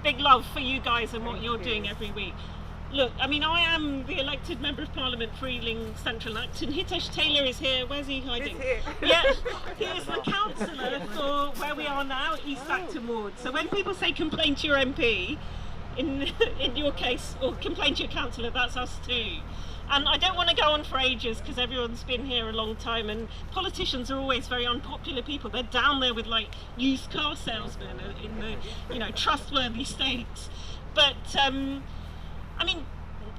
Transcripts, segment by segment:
big love for you guys and what you're doing every week. Look, I mean, I am the elected Member of Parliament for Ealing Central Acton. Hitesh Taylor is here. Where's he hiding? He's here. Yeah, he is the councillor for where we are now, East Acton Ward. So when people say complain to your MP, in your case, or complain to your councillor, that's us too. And I don't want to go on for ages because everyone's been here a long time, and politicians are always very unpopular people. They're down there with like used car salesmen in the trustworthy states. But I mean,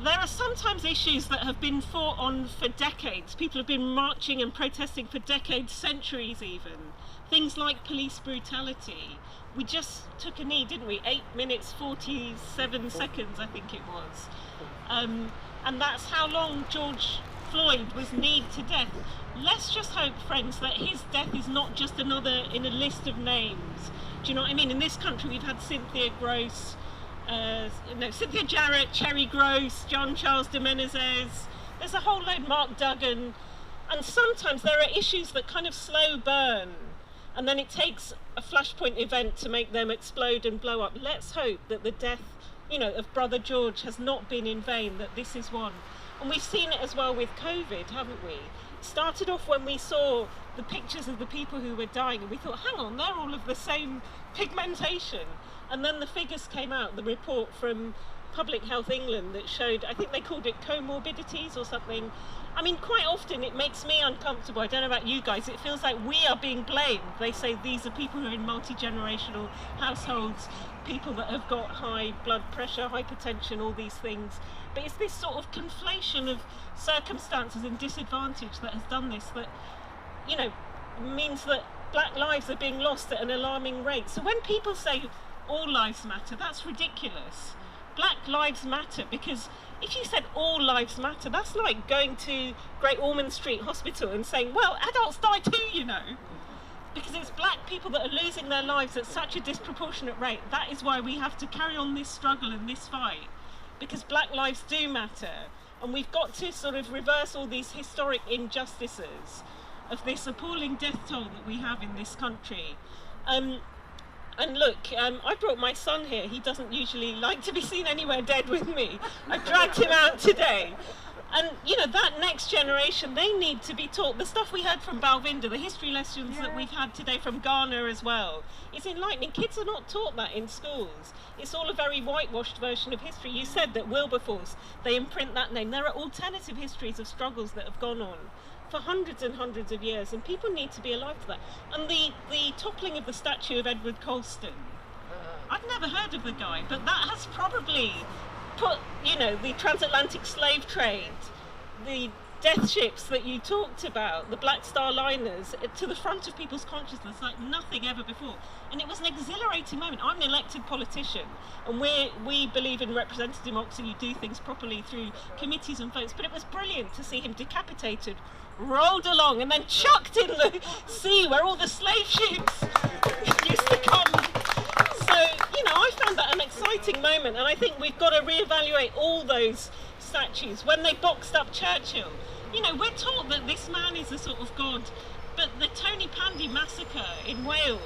there are sometimes issues that have been fought on for decades. People have been marching and protesting for decades, centuries even. Things like police brutality. We just took a knee, didn't we? 8 minutes 47 seconds, I think it was. And that's how long George Floyd was kneed to death. Let's just hope, friends, that his death is not just another in a list of names. Do you know what I mean? In this country, we've had Cynthia Jarrett, Cherry Gross, John Charles de Menezes. There's a whole load, Mark Duggan. And sometimes there are issues that kind of slow burn, and then it takes a flashpoint event to make them explode and blow up. Let's hope that the death, of Brother George has not been in vain, that this is one. And we've seen it as well with COVID, haven't we? It started off when we saw the pictures of the people who were dying, and we thought, hang on, they're all of the same pigmentation. And then the figures came out, the report from Public Health England that showed, I think they called it comorbidities or something. I mean, quite often it makes me uncomfortable. I don't know about you guys. It feels like we are being blamed. They say these are people who are in multi-generational households, people that have got high blood pressure, hypertension, all these things. But it's this sort of conflation of circumstances and disadvantage that has done this, that, means that black lives are being lost at an alarming rate. So when people say all lives matter, that's ridiculous. Black lives matter, because if you said all lives matter, that's like going to Great Ormond Street Hospital and saying, well, adults die too, because it's black people that are losing their lives at such a disproportionate rate. That is why we have to carry on this struggle and this fight, because black lives do matter, and we've got to sort of reverse all these historic injustices of this appalling death toll that we have in this country. And look, I brought my son here. He doesn't usually like to be seen anywhere dead with me. I dragged him out today. And, that next generation, they need to be taught the stuff we heard from Balvinda, the history lessons that we've had today from Ghana as well. It's enlightening. Kids are not taught that in schools. It's all a very whitewashed version of history. You said that Wilberforce, they imprint that name. There are alternative histories of struggles that have gone on for hundreds and hundreds of years, and people need to be alive to that. And the toppling of the statue of Edward Colston, I've never heard of the guy, but that has probably put, the transatlantic slave trade, the death ships that you talked about, the Black Star liners, to the front of people's consciousness like nothing ever before. And it was an exhilarating moment. I'm an elected politician, and we believe in representative democracy. You do things properly through committees and votes, but it was brilliant to see him decapitated, rolled along, and then chucked in the sea where all the slave ships used to come. So, I found that an exciting moment, and I think we've got to reevaluate all those statues. When they boxed up Churchill, we're taught that this man is a sort of god, but the Tony Pandy massacre in Wales,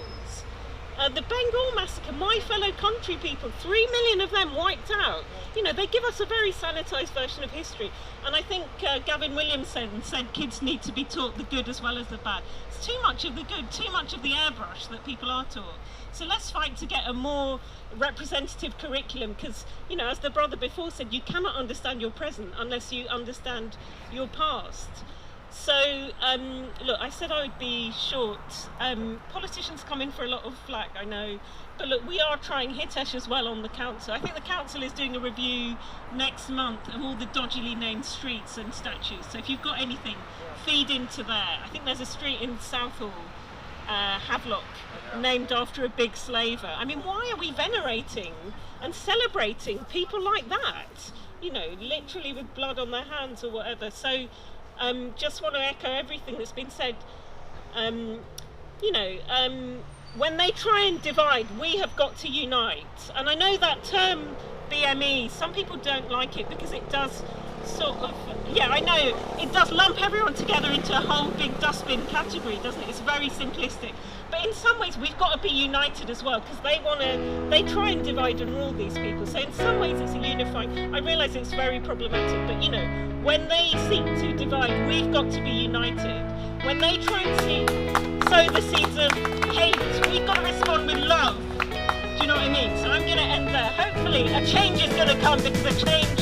the Bengal massacre, my fellow country people, 3 million of them wiped out. They give us a very sanitised version of history. And I think Gavin Williamson said kids need to be taught the good as well as the bad. It's too much of the good, too much of the airbrush that people are taught. So let's fight to get a more representative curriculum, because, as the brother before said, you cannot understand your present unless you understand your past. So, look, I said I would be short. Politicians come in for a lot of flack, I know. But look, we are trying Hitesh as well on the council. I think the council is doing a review next month of all the dodgily named streets and statues. So if you've got anything, feed into there. I think there's a street in Southall, Havelock, named after a big slaver. I mean, why are we venerating and celebrating people like that? Literally with blood on their hands or whatever. So, just want to echo everything that's been said. When they try and divide, we have got to unite. And I know that term BME, some people don't like it because it does sort of, I know, it does lump everyone together into a whole big dustbin category, doesn't it? It's very simplistic. But in some ways, we've got to be united as well, because they try and divide and rule these people. So in some ways, it's a unifying. I realise it's very problematic, but you know, when they seek to divide, we've got to be united. When they try and sow the seeds of hate, we've got to respond with love. Do you know what I mean? So I'm going to end there. Hopefully, a change is going to come, because a change